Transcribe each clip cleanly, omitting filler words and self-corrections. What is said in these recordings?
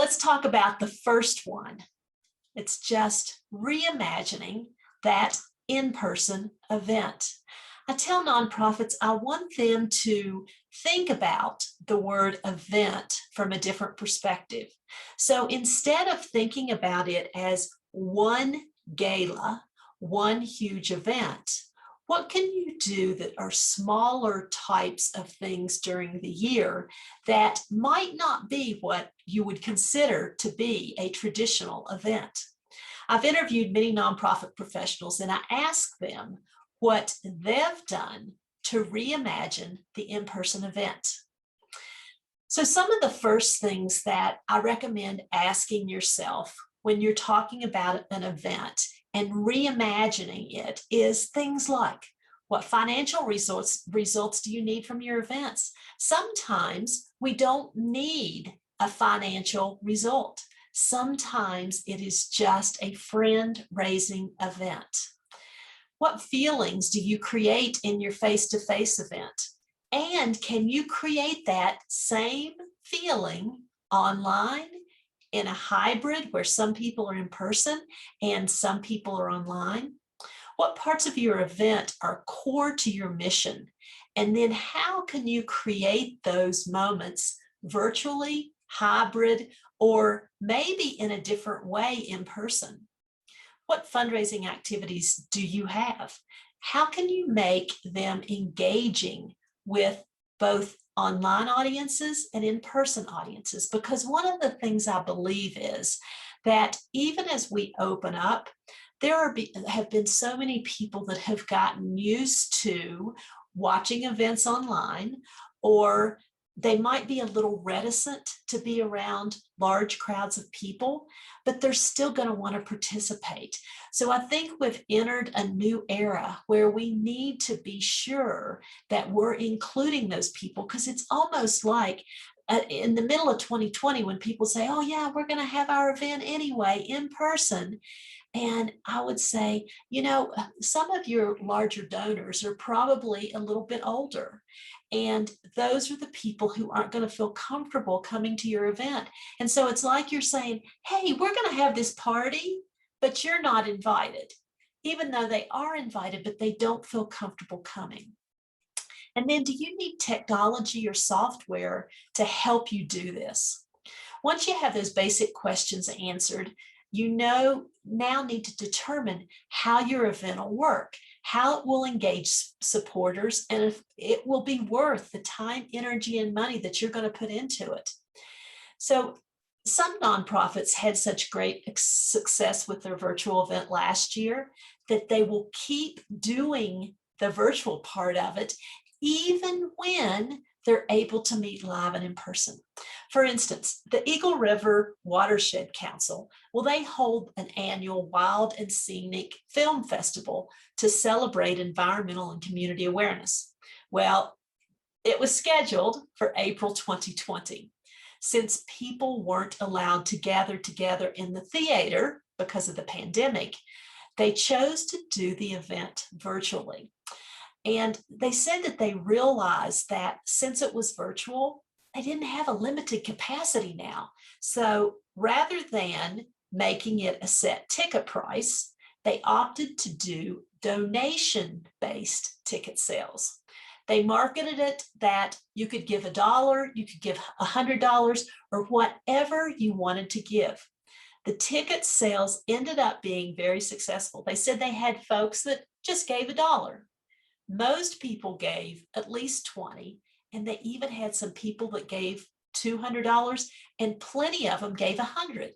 let's talk about the first one. It's just reimagining that in-person event. I tell nonprofits I want them to think about the word event from a different perspective. So instead of thinking about it as one gala, one huge event, what can you do that are smaller types of things during the year that might not be what you would consider to be a traditional event? I've interviewed many nonprofit professionals and I asked them what they've done to reimagine the in-person event. So some of the first things that I recommend asking yourself when you're talking about an event and reimagining it is things like, what financial results do you need from your events? Sometimes we don't need a financial result. Sometimes it is just a friend-raising event. What feelings do you create in your face-to-face event? And can you create that same feeling online in a hybrid where some people are in person and some people are online? What parts of your event are core to your mission? And then how can you create those moments virtually, hybrid, or maybe in a different way in person? What fundraising activities do you have? How can you make them engaging with both online audiences and in-person audiences? Because one of the things I believe is that even as we open up, there have been so many people that have gotten used to watching events online, or they might be a little reticent to be around large crowds of people, but they're still going to want to participate. So I think we've entered a new era where we need to be sure that we're including those people, because it's almost like in the middle of 2020 when people say, oh yeah, we're going to have our event anyway in person. And I would say, you know, some of your larger donors are probably a little bit older. And those are the people who aren't going to feel comfortable coming to your event. And so it's like you're saying, hey, we're going to have this party, but you're not invited, even though they are invited, but they don't feel comfortable coming. And then do you need technology or software to help you do this? Once you have those basic questions answered, you now need to determine how your event will work, how it will engage supporters, and if it will be worth the time, energy, and money that you're going to put into it. So some nonprofits had such great success with their virtual event last year that they will keep doing the virtual part of it, even when they're able to meet live and in person. For instance, the Eagle River Watershed Council, well, they hold an annual Wild and Scenic Film Festival to celebrate environmental and community awareness. Well, it was scheduled for April 2020. Since people weren't allowed to gather together in the theater because of the pandemic, they chose to do the event virtually. And they said that they realized that since it was virtual, they didn't have a limited capacity now. So rather than making it a set ticket price, they opted to do donation-based ticket sales. They marketed it that you could give $1, you could give $100, or whatever you wanted to give. The ticket sales ended up being very successful. They said they had folks that just gave $1. Most people gave at least $20, and they even had some people that gave $200, and plenty of them gave $100.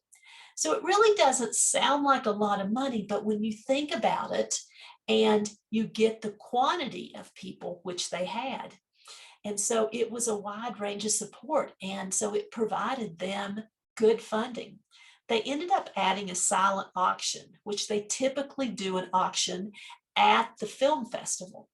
So it really doesn't sound like a lot of money, but when you think about it and you get the quantity of people, which they had. And so it was a wide range of support, and so it provided them good funding. They ended up adding a silent auction, which they typically do an auction at the film festival.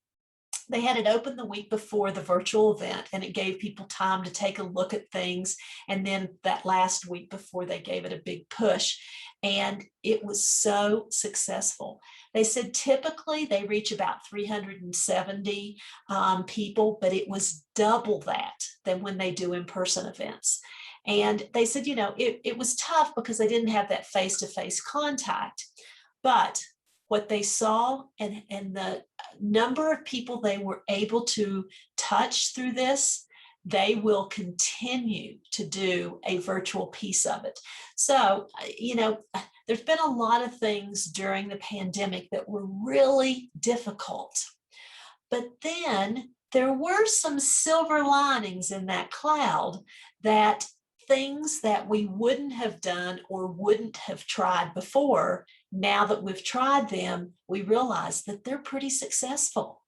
They had it open the week before the virtual event, and it gave people time to take a look at things. And then that last week before, they gave it a big push, and it was so successful. They said typically they reach about 370 people, but it was double that than when they do in-person events. And they said, it was tough because they didn't have that face-to-face contact. But what they saw and the number of people they were able to touch through this, they will continue to do a virtual piece of it. So, there's been a lot of things during the pandemic that were really difficult. But then there were some silver linings in that cloud, that things that we wouldn't have done or wouldn't have tried before, now that we've tried them, we realize that they're pretty successful.